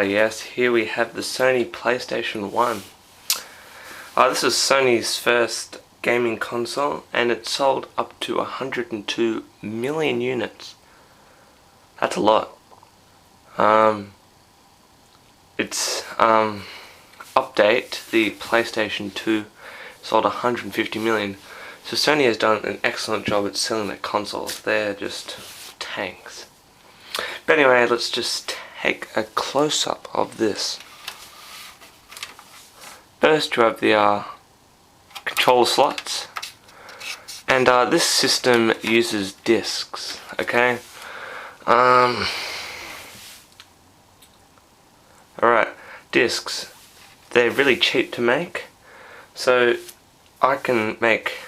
Yes, here we have the Sony Playstation 1. This was Sony's first gaming console, and it sold up to 102 million units. That's a lot. Its update, the PlayStation 2, sold 150 million. So Sony has done an excellent job at selling their consoles. They're just tanks. But anyway, let's just take a close-up of this. First, you have the controller slots, and this system uses discs. Okay. Alright, discs. They're really cheap to make, so I can make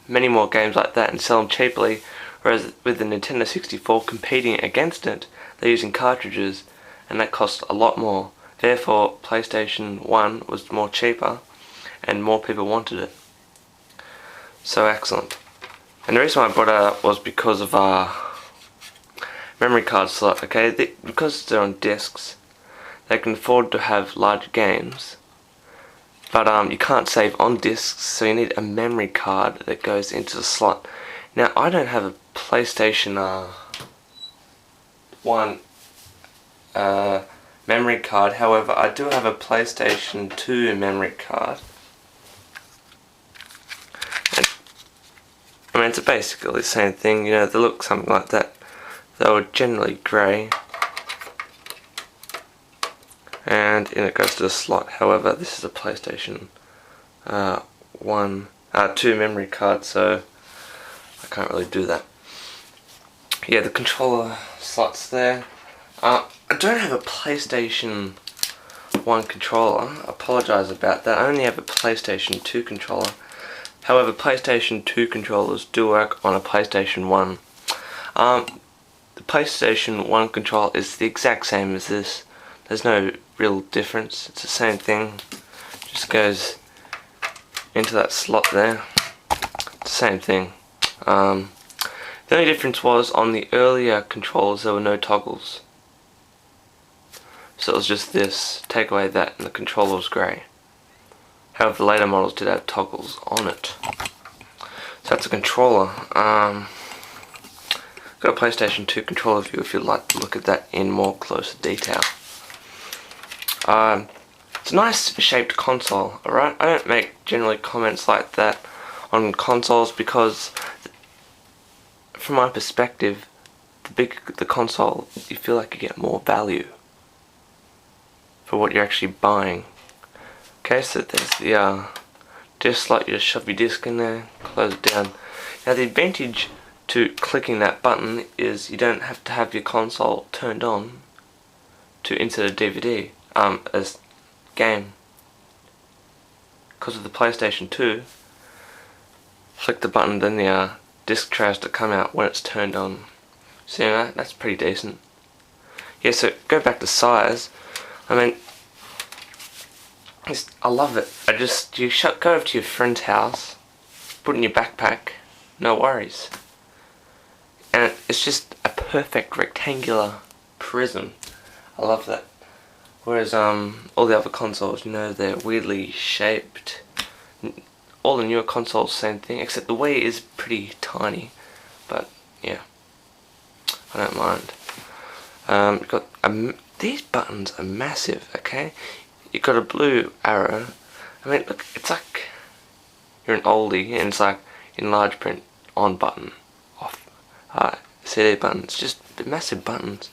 many more games like that and sell them cheaply. Whereas with the Nintendo 64 competing against it, they're using cartridges, and that costs a lot more. Therefore, PlayStation 1 was more cheaper, and more people wanted it. So excellent. And the reason why I brought it up was because of memory card slot. Okay, because they're on discs, they can afford to have large games, but you can't save on discs, so you need a memory card that goes into the slot. Now, I don't have a PlayStation 1 memory card. However, I do have a PlayStation 2 memory card. And, I mean, it's basically the same thing. You know, they look something like that. They were generally grey, and it goes to the slot. However, this is a PlayStation 2 memory card, so I can't really do that. Yeah, the controller slots there. I don't have a PlayStation 1 controller. I apologise about that. I only have a PlayStation 2 controller. However, PlayStation 2 controllers do work on a PlayStation 1. The PlayStation 1 controller is the exact same as this. There's no real difference. It's the same thing. Just goes into that slot there. It's the same thing. The only difference was on the earlier controllers there were no toggles. So it was just this, take away that, and the controller was grey. However, the later models did have toggles on it. So that's a controller. Got a PlayStation 2 controller view if you'd like to look at that in more closer detail. It's a nice shaped console, alright? I don't make generally comments like that on consoles because, from my perspective, the bigger the console, you feel like you get more value for what you're actually buying. Okay, so there's the disc slot. You just shove your disc in there, close it down. Now the advantage to clicking that button is you don't have to have your console turned on to insert a DVD as game. Because of the PlayStation 2, flick the button, then the disc tries to come out when it's turned on. So you know, that's pretty decent. Yeah, so go back to size. I mean, I love it. You go over to your friend's house, put it in your backpack, no worries. And it's just a perfect rectangular prism. I love that. Whereas all the other consoles, you know, they're weirdly shaped. All the newer consoles, same thing, except the Wii is pretty tiny. But yeah, I don't mind. These buttons are massive. Okay, you've got a blue arrow. I mean, look, it's like you're an oldie, and it's like in large print, on button, off. CD buttons, just massive buttons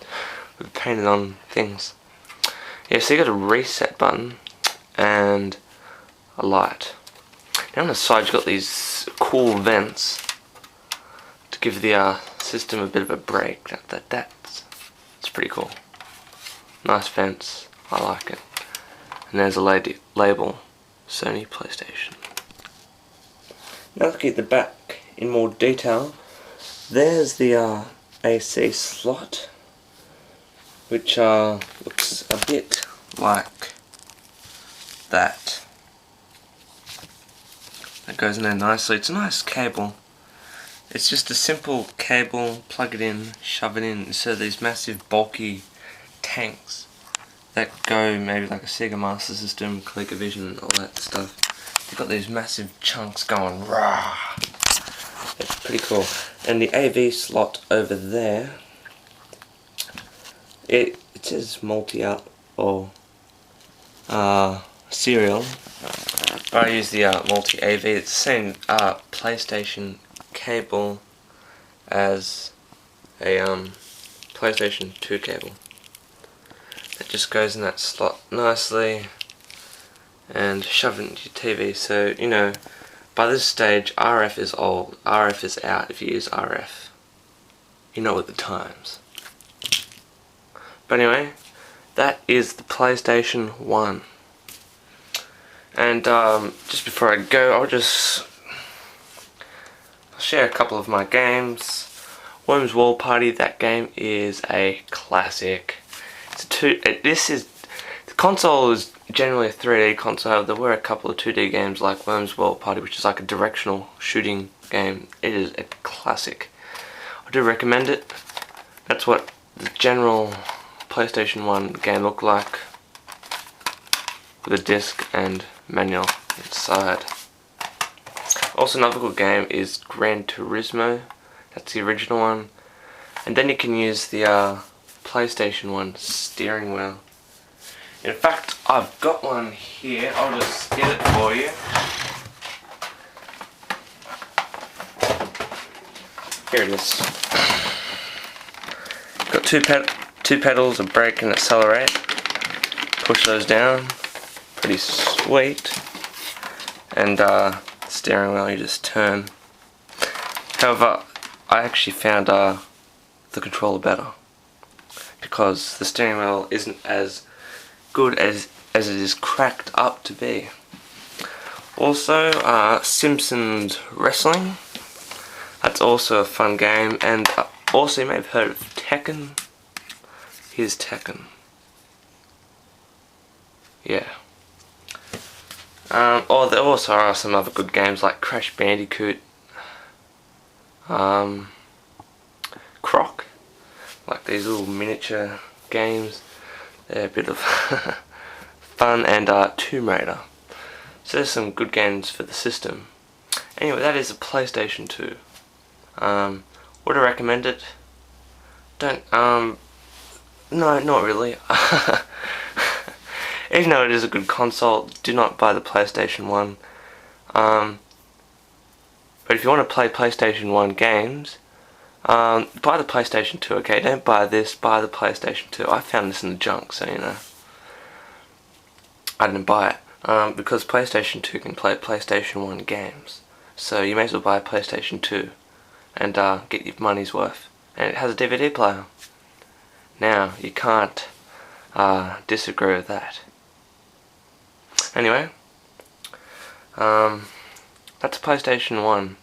with painted on things. Yeah, so you got a reset button and a light. Now on the side you've got these cool vents to give the system a bit of a break. That's pretty cool. Nice vents, I like it. And there's a label, Sony Playstation. Now looking at the back in more detail, there's the AC slot, which looks a bit like that. That goes in there nicely. It's a nice cable. It's just a simple cable, plug it in, shove it in, instead of these massive bulky tanks that go maybe like a Sega Master System, ColecoVision, all that stuff. You've got these massive chunks going rah. It's pretty cool. And the AV slot over there, it says multi-out or serial, but I use the multi-AV. It's the same PlayStation cable as a PlayStation 2 cable. It just goes in that slot nicely and shove it into your TV. So, you know, by this stage RF is old, RF is out if you use RF. You know, with the times. But anyway, that is the PlayStation 1. And just before I go, I'll share a couple of my games. Worms Wall Party, that game is a classic. The console is generally a 3D console. There were a couple of 2D games like Worms Wall Party, which is like a directional shooting game. It is a classic. I do recommend it. That's what the general PlayStation 1 game looked like, with a disc and manual inside. Also, another good game is Gran Turismo. That's the original one. And then you can use the PlayStation 1 steering wheel. In fact, I've got one here. I'll just get it for you. Here it is. Got two pedals, a brake and accelerate. Push those down. Pretty sweet. And steering wheel, you just turn. However, I actually found the controller better, because the steering wheel isn't as good as it is cracked up to be. Also, Simpsons Wrestling. That's also a fun game. And also, you may have heard of Tekken. Here's Tekken. Yeah. Or there also are some other good games like Crash Bandicoot, Croc, like these little miniature games. They're a bit of fun, and Tomb Raider. So there's some good games for the system. Anyway, that is a PlayStation 2. Would I recommend it? No, not really. Even though it is a good console, do not buy the PlayStation 1. But if you want to play PlayStation 1 games, buy the PlayStation 2, okay? Don't buy this, buy the PlayStation 2. I found this in the junk, so you know. I didn't buy it, because PlayStation 2 can play PlayStation 1 games. So you may as well buy a PlayStation 2 and get your money's worth. And it has a DVD player. Now, you can't disagree with that. Anyway, that's PlayStation 1.